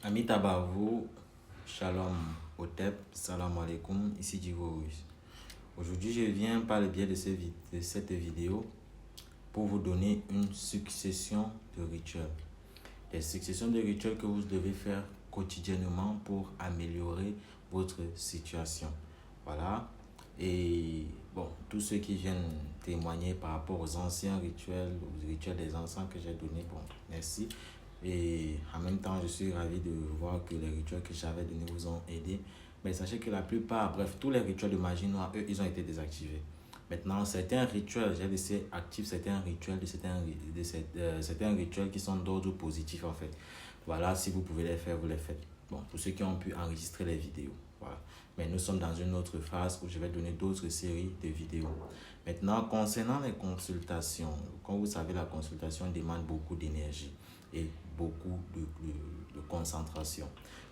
Ami Tabarou, Shalom Otep, Salam alaikum, ici Divo Ruiz. Aujourd'hui, je viens par le biais de cette vidéo pour vous donner une succession de rituels. Des successions de rituels que vous devez faire quotidiennement pour améliorer votre situation. Voilà. Et bon, tous ceux qui viennent témoigner par rapport aux anciens rituels, aux rituels des anciens que j'ai donnés, bon, merci. Et en même temps, je suis ravi de voir que les rituels que j'avais donnés vous ont aidé. Mais sachez que la plupart, bref, tous les rituels de magie noire, eux, ils ont été désactivés. Maintenant, certains rituels, j'ai laissé actifs certains rituels certains rituels qui sont d'ordre positif en fait. Voilà, si vous pouvez les faire, vous les faites. Bon, pour ceux qui ont pu enregistrer les vidéos. Voilà. Mais nous sommes dans une autre phase où je vais donner d'autres séries de vidéos. Maintenant, concernant les consultations, comme vous savez, la consultation demande beaucoup d'énergie et beaucoup de concentration.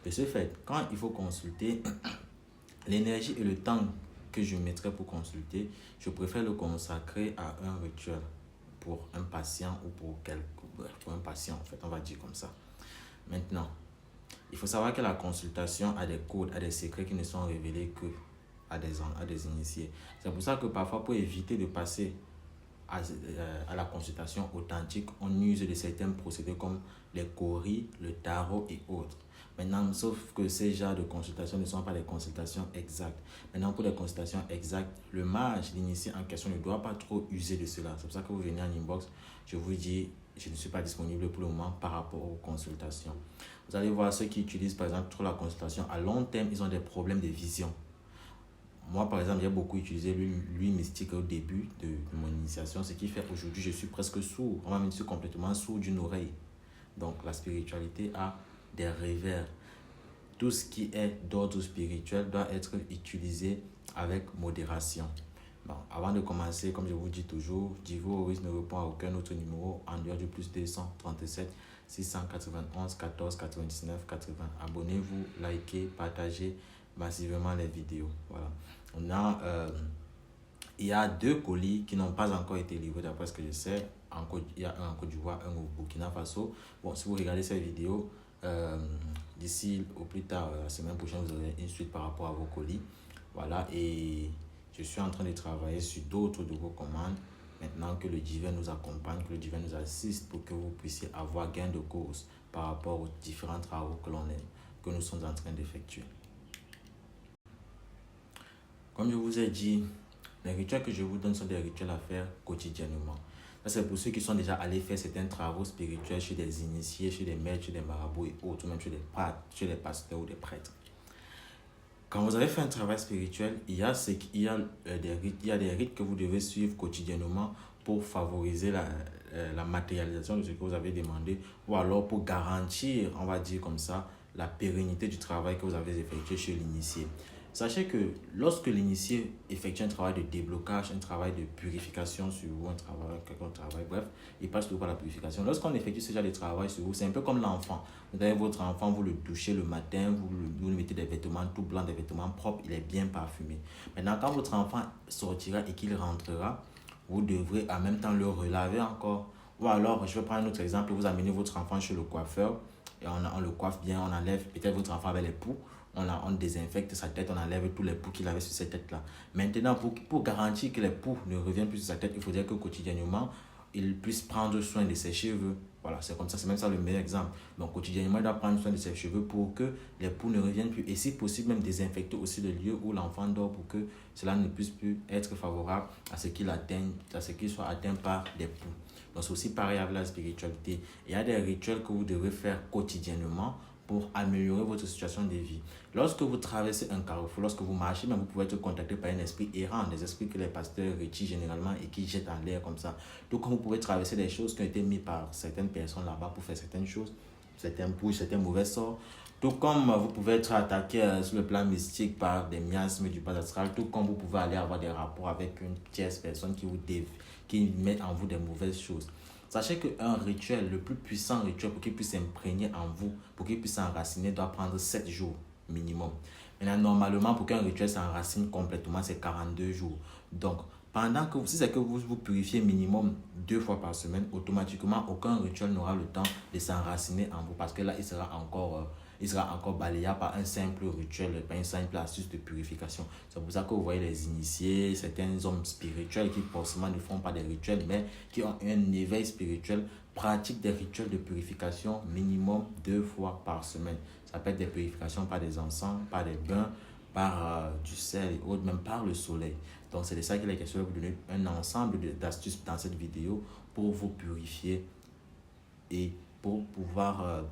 De ce fait, quand il faut consulter, l'énergie et le temps que je mettrai pour consulter, je préfère le consacrer à un rituel pour un patient ou pour un patient, en fait, on va dire comme ça. Maintenant, il faut savoir que la consultation a des codes, a des secrets qui ne sont révélés que à des initiés. C'est pour ça que parfois, pour éviter de passer à la consultation authentique, on use de certains procédés comme les coris, le tarot et autres. Maintenant, sauf que ces genres de consultations ne sont pas des consultations exactes. Maintenant, pour les consultations exactes, le mage, l'initié en question, ne doit pas trop user de cela. C'est pour ça que vous venez en inbox, je vous dis, je ne suis pas disponible pour le moment par rapport aux consultations. Vous allez voir ceux qui utilisent par exemple trop la consultation, à long terme, ils ont des problèmes de vision. Moi, par exemple, j'ai beaucoup utilisé l'huile mystique au début de mon initiation, ce qui fait aujourd'hui, je suis presque sourd. On m'a même dit complètement sourd d'une oreille. Donc, la spiritualité a des revers. Tout ce qui est d'ordre spirituel doit être utilisé avec modération. Bon, avant de commencer, comme je vous dis toujours, Divo Ruiz ne répond à aucun autre numéro en dehors du plus 237 691 14 99 80. Abonnez-vous, likez, partagez massivement les vidéos. Voilà. Il y a 2 colis qui n'ont pas encore été livrés d'après ce que je sais. Il y a un en Côte d'Ivoire, un au Burkina Faso. Bon, si vous regardez cette vidéo, d'ici au plus tard, la semaine prochaine, vous aurez une suite par rapport à vos colis. Voilà, et je suis en train de travailler sur d'autres de vos commandes. Maintenant que le divin nous accompagne, que le divin nous assiste pour que vous puissiez avoir gain de cause par rapport aux différents travaux que nous sommes en train d'effectuer. Comme je vous ai dit, les rituels que je vous donne sont des rituels à faire quotidiennement. Ça, c'est pour ceux qui sont déjà allés faire certains travaux spirituels chez des initiés, chez des maîtres, chez des marabouts et autres, même chez des pasteurs ou des prêtres. Quand vous avez fait un travail spirituel, il y a des rites que vous devez suivre quotidiennement pour favoriser la matérialisation de ce que vous avez demandé ou alors pour garantir, on va dire comme ça, la pérennité du travail que vous avez effectué chez l'initié. Sachez que lorsque l'initié effectue un travail de déblocage, un travail de purification sur vous, quelqu'un travail, bref, il passe tout par la purification. Lorsqu'on effectue ce genre de travail sur vous, c'est un peu comme l'enfant. Vous avez votre enfant, vous le douchez le matin, vous lui mettez des vêtements tout blancs, des vêtements propres, il est bien parfumé. Maintenant, quand votre enfant sortira et qu'il rentrera, vous devrez en même temps le relaver encore. Ou alors, je vais prendre un autre exemple, vous amenez votre enfant chez le coiffeur et on le coiffe bien, on enlève peut-être votre enfant avec les poux. On désinfecte sa tête, on enlève tous les poux qu'il avait sur cette tête-là. Maintenant, pour garantir que les poux ne reviennent plus sur sa tête, il faudrait que quotidiennement, il puisse prendre soin de ses cheveux. Voilà, c'est comme ça, c'est même ça le meilleur exemple. Donc, quotidiennement, il doit prendre soin de ses cheveux pour que les poux ne reviennent plus. Et si possible, même désinfecter aussi le lieu où l'enfant dort pour que cela ne puisse plus être favorable à ce qu'il soit atteint par des poux. Donc, c'est aussi pareil avec la spiritualité. Il y a des rituels que vous devez faire quotidiennement pour améliorer votre situation de vie. Lorsque vous traversez un carrefour, lorsque vous marchez, même vous pouvez être contacté par un esprit errant, des esprits que les pasteurs retirent généralement et qui jettent en l'air comme ça. Donc, quand vous pouvez traverser des choses qui ont été mises par certaines personnes là-bas pour faire certaines choses, certains push, certains mauvais sorts. Tout comme vous pouvez être attaqué sur le plan mystique par des miasmes du bas astral, tout comme vous pouvez aller avoir des rapports avec une tierce personne qui met en vous des mauvaises choses. Sachez qu'un rituel, le plus puissant rituel pour qu'il puisse s'imprégner en vous, pour qu'il puisse s'enraciner, doit prendre 7 jours minimum. Maintenant, normalement, pour qu'un rituel s'enracine complètement, c'est 42 jours. Donc, si c'est que vous vous purifiez minimum 2 fois par semaine, automatiquement, aucun rituel n'aura le temps de s'enraciner en vous parce que là, il sera encore il sera encore balayé par un simple rituel, par une simple astuce de purification. C'est pour ça que vous voyez les initiés, certains hommes spirituels qui forcément ne font pas des rituels, mais qui ont un éveil spirituel, pratiquent des rituels de purification minimum 2 fois par semaine. Ça peut être des purifications par des encens, par des bains, par du sel et autres, même par le soleil. Donc c'est de ça qu'il est question de vous donner un ensemble d'astuces dans cette vidéo pour vous purifier et pour pouvoir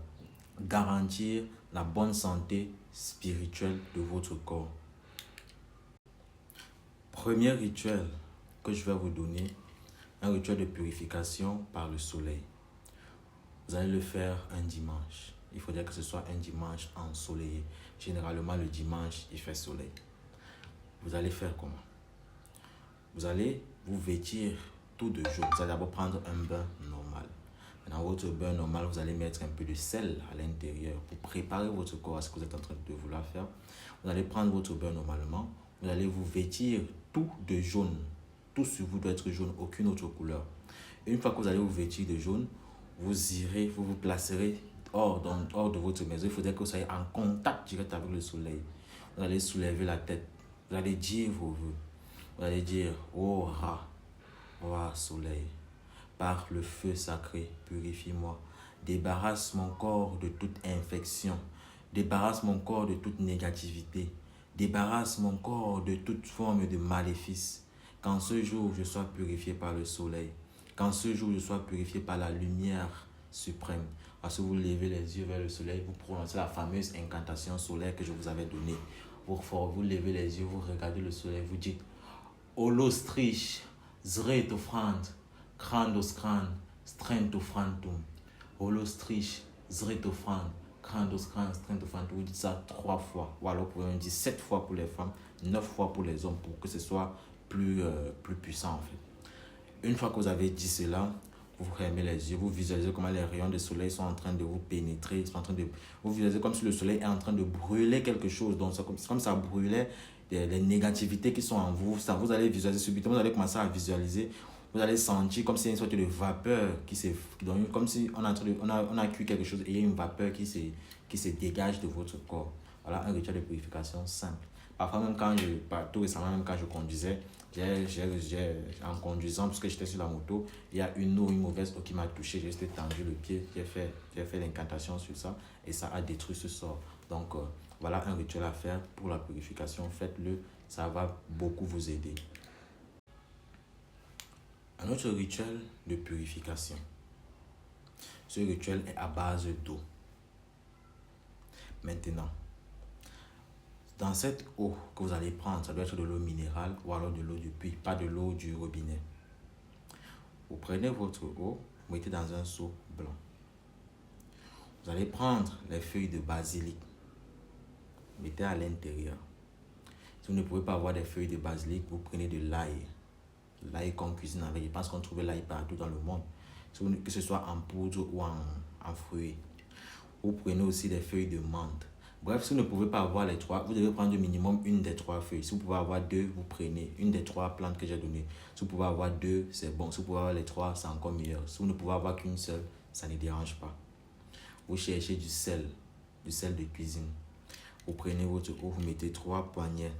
garantir la bonne santé spirituelle de votre corps. Premier rituel que je vais vous donner, un rituel de purification par le soleil. Vous allez le faire un dimanche. Il faudrait que ce soit un dimanche ensoleillé. Généralement, le dimanche, il fait soleil. Vous allez faire comment? Vous allez vous vêtir tout de jour. Vous allez d'abord prendre un bain normal. Dans votre bain normal, vous allez mettre un peu de sel à l'intérieur pour préparer votre corps à ce que vous êtes en train de vouloir faire. Vous allez prendre votre bain normalement. Vous allez vous vêtir tout de jaune. Tout sur vous doit être jaune, aucune autre couleur. Une fois que vous allez vous vêtir de jaune, vous vous placerez hors de votre maison. Il faudrait que vous soyez en contact direct avec le soleil. Vous allez soulever la tête. Vous allez dire vos vœux. Vous allez dire, ô Ra, roi soleil, par le feu sacré, purifie-moi. Débarrasse mon corps de toute infection. Débarrasse mon corps de toute négativité. Débarrasse mon corps de toute forme de maléfice. Qu'en ce jour, je sois purifié par le soleil. Qu'en ce jour, je sois purifié par la lumière suprême. Parce que vous levez les yeux vers le soleil, vous prononcez la fameuse incantation solaire que je vous avais donnée. Vous levez les yeux, vous regardez le soleil, vous dites Holostrich, Zretofrand, Krandoskrand, Strentofrantum. Holostrich, Zretofrand, Krandoskrand, Strentofrantum. Vous dites ça 3 fois. Ou alors vous pouvez dire 7 fois pour les femmes, 9 fois pour les hommes pour que ce soit plus puissant en fait. Une fois que vous avez dit cela, vous fermez les yeux, vous visualisez comment les rayons du soleil sont en train de vous pénétrer, vous visualisez comme si le soleil est en train de brûler quelque chose. Donc c'est comme ça brûlait les négativités qui sont en vous. Ça, vous allez visualiser subitement, vous allez commencer à visualiser, vous allez sentir comme si une sorte de vapeur comme si on a cuit quelque chose et il y a une vapeur qui se dégage de votre corps. Voilà un rituel de purification simple. Parfois même tout récemment, même quand je conduisais, en conduisant, parce que j'étais sur la moto, il y a une mauvaise eau qui m'a touché, j'ai juste tendu le pied, j'ai fait l'incantation sur ça et ça a détruit ce sort. Donc voilà un rituel à faire pour la purification, faites-le, ça va beaucoup vous aider. Un autre rituel de purification. Ce rituel est à base d'eau. Maintenant, dans cette eau que vous allez prendre, ça doit être de l'eau minérale ou alors de l'eau du puits, pas de l'eau du robinet. Vous prenez votre eau, vous mettez dans un seau blanc. Vous allez prendre les feuilles de basilic, mettez à l'intérieur. Si vous ne pouvez pas avoir des feuilles de basilic, vous prenez de l'ail. L'ail qu'on cuisine avec. Je pense qu'on trouve l'ail partout dans le monde, que ce soit en poudre ou en fruits. Vous prenez aussi des feuilles de menthe. Bref, si vous ne pouvez pas avoir les 3, vous devez prendre au minimum une des 3 feuilles. Si vous pouvez avoir 2, vous prenez une des 3 plantes que j'ai données. Si vous pouvez avoir 2, c'est bon. Si vous pouvez avoir les 3, c'est encore meilleur. Si vous ne pouvez avoir qu'une seule, ça ne dérange pas. Vous cherchez du sel de cuisine. Vous prenez votre eau, vous mettez 3 poignées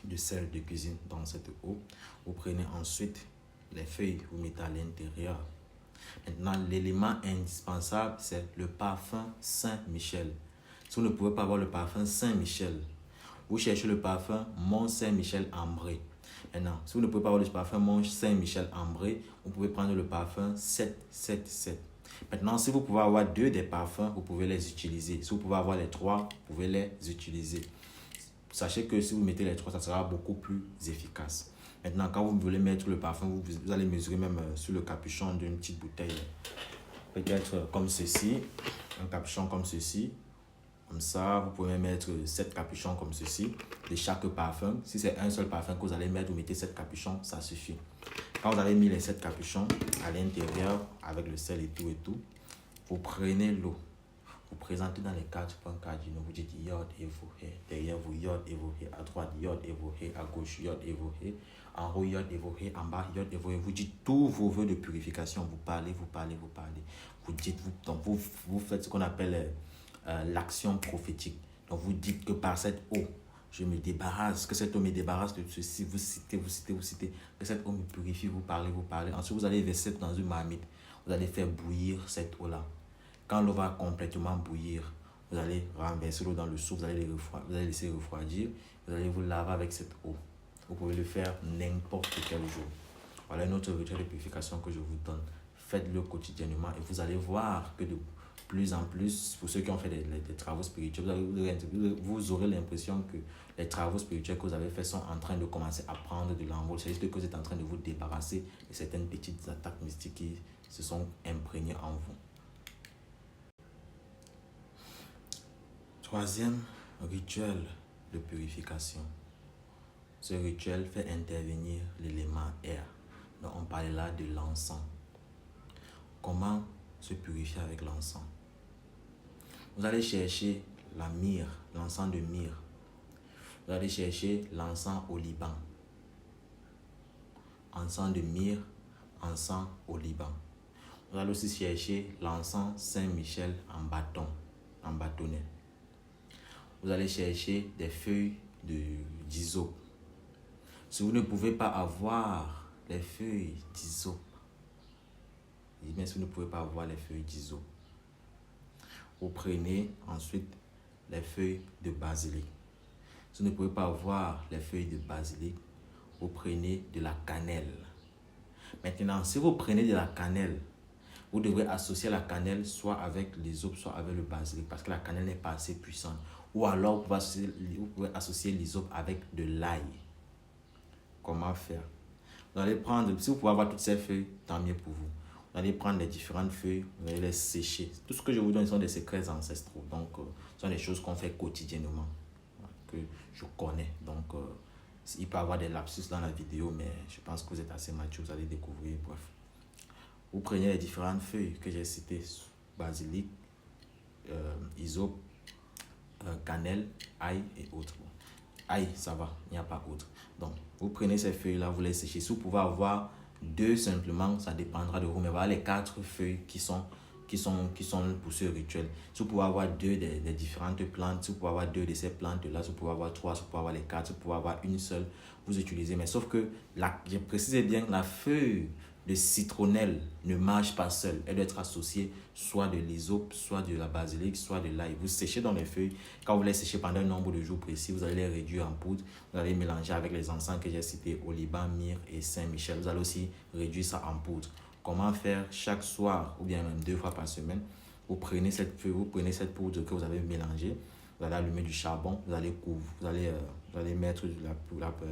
de sel de cuisine dans cette eau. Vous prenez ensuite les feuilles, vous mettez à l'intérieur. Maintenant, l'élément indispensable, c'est le parfum Saint-Michel. Si vous ne pouvez pas avoir le parfum Saint-Michel, vous cherchez le parfum Mont Saint-Michel Ambré. Maintenant, si vous ne pouvez pas avoir le parfum Mont Saint-Michel Ambré, vous pouvez prendre le parfum 777. Maintenant, si vous pouvez avoir 2 des parfums, vous pouvez les utiliser. Si vous pouvez avoir les 3, vous pouvez les utiliser. Sachez que si vous mettez les 3, ça sera beaucoup plus efficace. Maintenant, quand vous voulez mettre le parfum, vous allez mesurer même sur le capuchon d'une petite bouteille. Peut-être comme ceci, un capuchon comme ceci. Comme ça, vous pouvez mettre 7 capuchons comme ceci de chaque parfum. Si c'est un seul parfum que vous allez mettre, vous mettez 7 capuchons, ça suffit. Quand vous avez mis les 7 capuchons à l'intérieur avec le sel et tout, vous prenez l'eau. Vous présentez dans les 4 points cardinaux. Vous dites Yod et Vohé. Derrière vous, Yod et Vohé. À droite, Yod et Vohé. À gauche, Yod et Vohé. En haut, Yod et Vohé. En bas, Yod et Vohé. Vous dites tous vos vœux de purification. Vous parlez. Vous dites, donc vous faites ce qu'on appelle l'action prophétique. Donc vous dites que par cette eau, je me débarrasse, que cette eau me débarrasse de ceci, vous citez, que cette eau me purifie, vous parlez. Ensuite, vous allez verser dans une marmite, vous allez faire bouillir cette eau-là. Quand l'eau va complètement bouillir, vous allez renverser l'eau dans le seau, vous allez laisser refroidir, vous allez vous laver avec cette eau. Vous pouvez le faire n'importe quel jour. Voilà un autre rituel de purification que je vous donne. Faites-le quotidiennement et vous allez voir que de plus en plus, pour ceux qui ont fait des travaux spirituels, vous aurez l'impression que les travaux spirituels que vous avez faits sont en train de commencer à prendre de l'envol. C'est juste que vous êtes en train de vous débarrasser de certaines petites attaques mystiques qui se sont imprégnées en vous. Troisième rituel de purification. Ce rituel fait intervenir l'élément air. Donc on parle là de l'encens. Comment se purifier avec l'encens? Vous allez chercher la myrrhe, l'encens de myrrhe. Vous allez chercher l'encens au Liban. Encens de myrrhe, encens au Liban. Vous allez aussi chercher l'encens Saint-Michel en bâton, en bâtonnet. Vous allez chercher des feuilles d'hysope. Si vous ne pouvez pas avoir les feuilles d'hysope, si vous ne pouvez pas avoir les feuilles d'hysope, vous prenez ensuite les feuilles de basilic. Si vous ne pouvez pas avoir les feuilles de basilic, vous prenez de la cannelle. Maintenant, si vous prenez de la cannelle, vous devrez associer la cannelle soit avec l'hysope, soit avec le basilic, parce que la cannelle n'est pas assez puissante. Ou alors, vous pouvez associer l'hysope avec de l'ail. Comment faire? Vous allez prendre, si vous pouvez avoir toutes ces feuilles, tant mieux pour vous. Vous allez prendre les différentes feuilles, vous allez les sécher. Tout ce que je vous donne sont des secrets ancestraux. Donc, ce sont des choses qu'on fait quotidiennement, que je connais. Donc, il peut y avoir des lapsus dans la vidéo, mais je pense que vous êtes assez mature, vous allez découvrir. Bref. Vous prenez les différentes feuilles que j'ai citées, basilic, hysope, cannelle, ail et autres. Ail, ça va, il n'y a pas autre. Donc, vous prenez ces feuilles-là, vous les séchez. Si vous pouvez avoir 2 simplement, ça dépendra de vous. Mais voilà les 4 feuilles qui sont pour ce rituel. Si vous pouvez avoir 2 des différentes plantes, si vous pouvez avoir 2 de ces plantes-là, si vous pouvez avoir 3, si vous pouvez avoir les 4, si vous pouvez avoir une seule, vous utilisez. Mais sauf que, je précise bien, la feuille de citronnelle ne marche pas seule. Elle doit être associée soit de l'hysope, soit de la basilic, soit de l'ail. Vous séchez dans les feuilles. Quand vous les séchez pendant un nombre de jours précis, vous allez les réduire en poudre. Vous allez mélanger avec les encens que j'ai cités, au Liban, myrrhe et Saint-Michel. Vous allez aussi réduire ça en poudre. Comment faire? Chaque soir ou bien même 2 fois par semaine, vous prenez cette feuille, vous prenez cette poudre que vous avez mélangée, vous allez allumer du charbon, vous allez mettre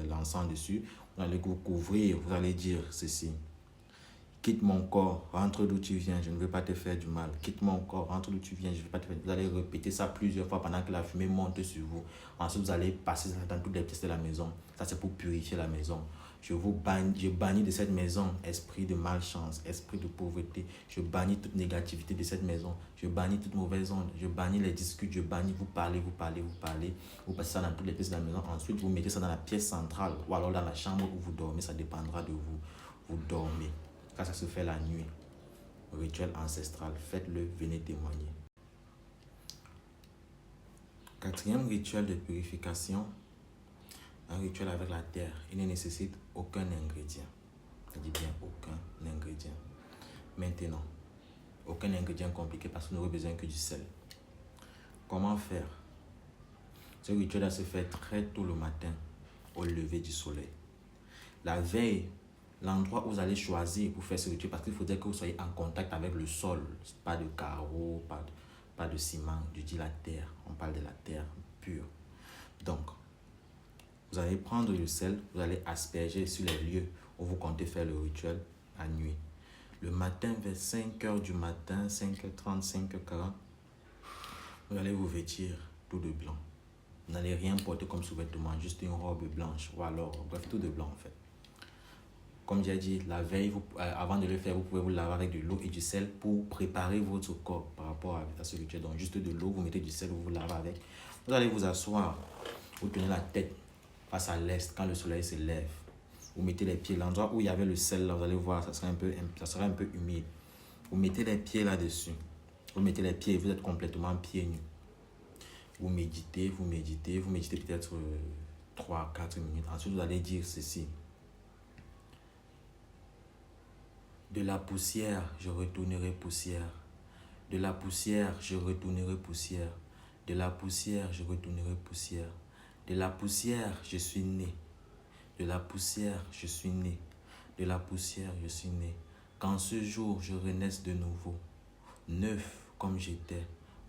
l'encens dessus, vous allez vous couvrir, vous allez dire ceci: quitte mon corps, rentre d'où tu viens, je ne veux pas te faire du mal. Quitte mon corps, rentre d'où tu viens, je ne veux pas te faire du mal. Vous allez répéter ça plusieurs fois pendant que la fumée monte sur vous. Ensuite, vous allez passer ça dans toutes les pièces de la maison. Ça, c'est pour purifier la maison. Je bannis de cette maison esprit de malchance, esprit de pauvreté. Je bannis toute négativité de cette maison. Je bannis toute mauvaise onde. Je bannis les discutes. Je bannis, vous parlez. Vous passez ça dans toutes les pièces de la maison. Ensuite, vous mettez ça dans la pièce centrale ou alors dans la chambre où vous dormez. Ça dépendra de vous. Vous dormez. Quand ça se fait la nuit, rituel ancestral, faites-le, venez témoigner. 4e rituel de purification, un rituel avec la terre. Il ne nécessite aucun ingrédient. Je dis bien aucun ingrédient. Maintenant, aucun ingrédient compliqué parce que nous n'aurons besoin que du sel. Comment faire? Ce rituel se fait très tôt le matin, au lever du soleil. La veille, l'endroit où vous allez choisir pour faire ce rituel, parce qu'il faudrait que vous soyez en contact avec le sol, pas de carreaux, pas de ciment, je dis la terre, on parle de la terre pure. Donc, vous allez prendre le sel, vous allez asperger sur les lieux où vous comptez faire le rituel à nuit. Le matin, vers 5h du matin, 5h30, 5h40, vous allez vous vêtir tout de blanc. Vous n'allez rien porter comme sous-vêtement, juste une robe blanche, ou alors, bref, tout de blanc en fait. Comme j'ai dit, la veille, avant de le faire, vous pouvez vous laver avec de l'eau et du sel pour préparer votre corps par rapport à ce rituel. Donc, juste de l'eau, vous mettez du sel, vous vous lavez avec. Vous allez vous asseoir, vous tenez la tête face à l'est quand le soleil se lève. Vous mettez les pieds, l'endroit où il y avait le sel, là, vous allez voir, ça sera un peu humide. Vous mettez les pieds là-dessus. Vous mettez les pieds et vous êtes complètement pieds nus. Vous méditez peut-être 3-4 minutes. Ensuite, vous allez dire ceci. De la poussière, je retournerai poussière. De la poussière, je retournerai poussière. De la poussière, je retournerai poussière. De la poussière, je suis né. De la poussière, je suis né. De la poussière, je suis né. Qu'en ce jour, je renaisse de nouveau. Neuf comme j'étais.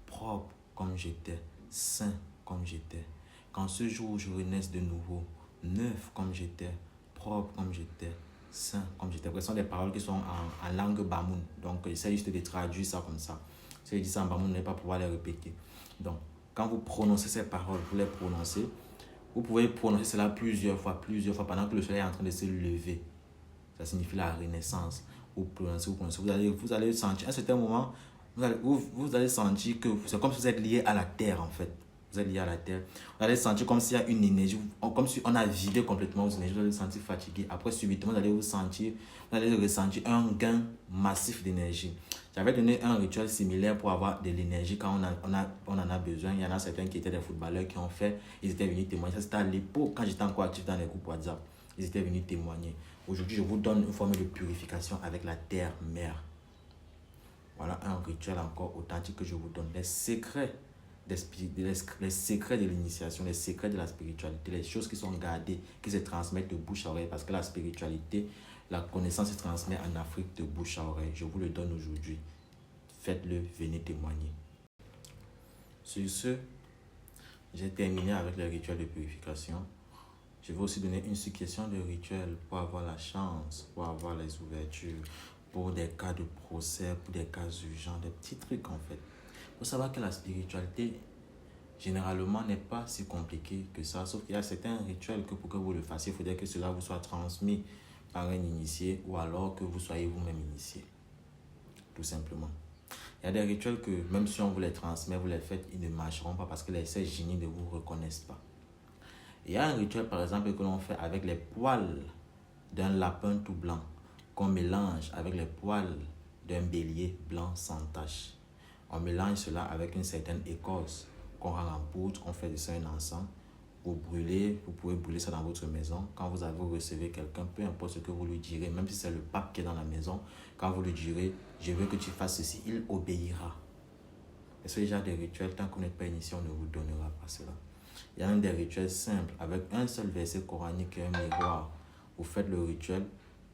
Propre comme j'étais. Saint comme j'étais. Qu'en ce jour, je renaisse de nouveau. Neuf comme j'étais. Propre comme j'étais. Saint comme j'étais. Ce sont des paroles qui sont en langue bamoun. Donc, j'essaie juste de traduire ça comme ça. Si je dis ça en bamoun, vous n'allez pas pouvoir les répéter. Donc, quand vous prononcez ces paroles, vous les prononcez. Vous pouvez prononcer cela plusieurs fois, pendant que le soleil est en train de se lever. Ça signifie la renaissance. Vous prononcez. Vous allez sentir, à un certain moment, vous allez sentir que c'est comme si vous êtes lié à la terre, en fait. Vous êtes lié à la terre. Vous allez sentir comme s'il y a une énergie, comme si on a vidé complètement vos énergies. Vous allez vous sentir fatigué. Après, subitement, vous allez ressentir un gain massif d'énergie. J'avais donné un rituel similaire pour avoir de l'énergie quand on en a besoin. Il y en a certains qui étaient des footballeurs qui ont fait. Ils étaient venus témoigner. Ça, c'était à l'époque, quand j'étais encore actif dans les groupes WhatsApp. Ils étaient venus témoigner. Aujourd'hui, je vous donne une forme de purification avec la terre-mère. Voilà un rituel encore authentique que je vous donne. Les secrets les secrets de l'initiation, les secrets de la spiritualité, les choses qui sont gardées, qui se transmettent de bouche à oreille. Parce que la spiritualité, la connaissance se transmet en Afrique de bouche à oreille. Je vous le donne aujourd'hui. Faites-le, venez témoigner. Sur ce, j'ai terminé avec le rituel de purification. Je vais aussi donner une suggestion de rituel pour avoir la chance, pour avoir les ouvertures, pour des cas de procès, pour des cas urgents, des petits trucs en fait. Il faut savoir que la spiritualité, généralement, n'est pas si compliquée que ça, sauf qu'il y a certains rituels que pour que vous le fassiez, il faudrait que cela vous soit transmis par un initié ou alors que vous soyez vous-même initié, tout simplement. Il y a des rituels que même si on vous les transmet, vous les faites, ils ne marcheront pas parce que ces génies ne vous reconnaissent pas. Il y a un rituel, par exemple, que l'on fait avec les poils d'un lapin tout blanc, qu'on mélange avec les poils d'un bélier blanc sans tache. On mélange cela avec une certaine écorce qu'on rend en poudre, on fait de ça un encens. Vous brûlez, vous pouvez brûler ça dans votre maison. Quand vous recevez quelqu'un, peu importe ce que vous lui direz, même si c'est le pape qui est dans la maison, quand vous lui direz, je veux que tu fasses ceci, il obéira. Et ce genre de rituels, tant qu'on n'est pas initié, on ne vous donnera pas cela. Il y a un des rituels simples, avec un seul verset coranique et un miroir. Vous faites le rituel,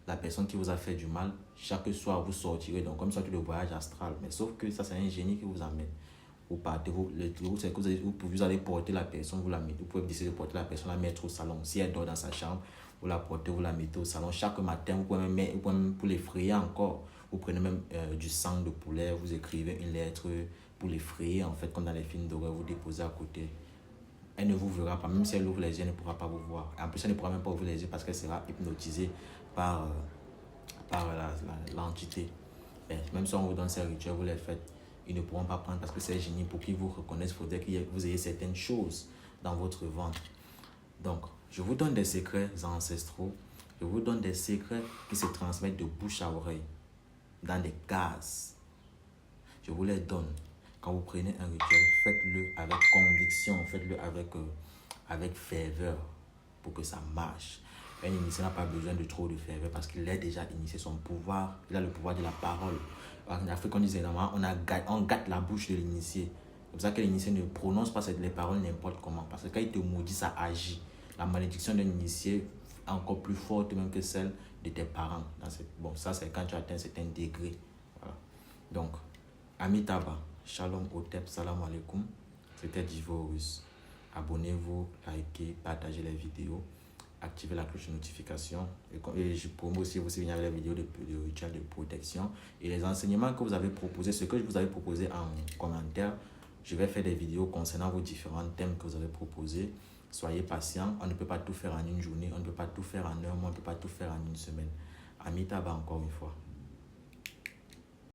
la personne qui vous a fait du mal, chaque soir vous sortirez, donc comme ça tout le voyage astral. Mais sauf que ça, c'est un génie qui vous amène. Vous partez, vous allez porter la personne, vous pouvez décider de porter la personne, la mettre au salon. Si elle dort dans sa chambre, vous la portez, vous la mettez au salon. Chaque matin, vous pouvez même pour l'effrayer encore, vous prenez même du sang de poulet, vous écrivez une lettre pour l'effrayer, en fait, comme dans les films d'horreur, vous déposez à côté. Elle ne vous verra pas, même si elle ouvre les yeux, elle ne pourra pas vous voir. En plus, elle ne pourra même pas ouvrir les yeux parce qu'elle sera hypnotisée par l'entité. Même si on vous donne ces rituels, vous les faites, ils ne pourront pas prendre parce que c'est génie. Pour qu'ils vous reconnaissent, il faudrait que vous ayez certaines choses dans votre ventre. Donc, je vous donne des secrets ancestraux. Je vous donne des secrets qui se transmettent de bouche à oreille, dans des cases. Je vous les donne. Quand vous prenez un rituel, faites-le avec conviction, faites-le avec ferveur pour que ça marche. Un initié n'a pas besoin de trop de ferveur parce qu'il est déjà initié. Son pouvoir, il a le pouvoir de la parole. En Afrique, on disait normalement, on gâte la bouche de l'initié. C'est pour ça que l'initié ne prononce pas les paroles n'importe comment. Parce que quand il te maudit, ça agit. La malédiction d'un initié est encore plus forte même que celle de tes parents. Bon, ça c'est quand tu atteins un certain degré. Voilà. Donc, Amitabha, Shalom Hotep, Salam Alaikum. C'était Divorus. Abonnez-vous, likez, partagez les vidéos, activez la cloche de notification. Et je promets aussi vous signaler les vidéos de rituels de protection et les enseignements que vous avez proposés, ce que je vous avais proposé en commentaire. Je vais faire des vidéos concernant vos différents thèmes que vous avez proposés. Soyez patients, on ne peut pas tout faire en une journée, on ne peut pas tout faire en un mois, on ne peut pas tout faire en une semaine. Amitabha encore une fois.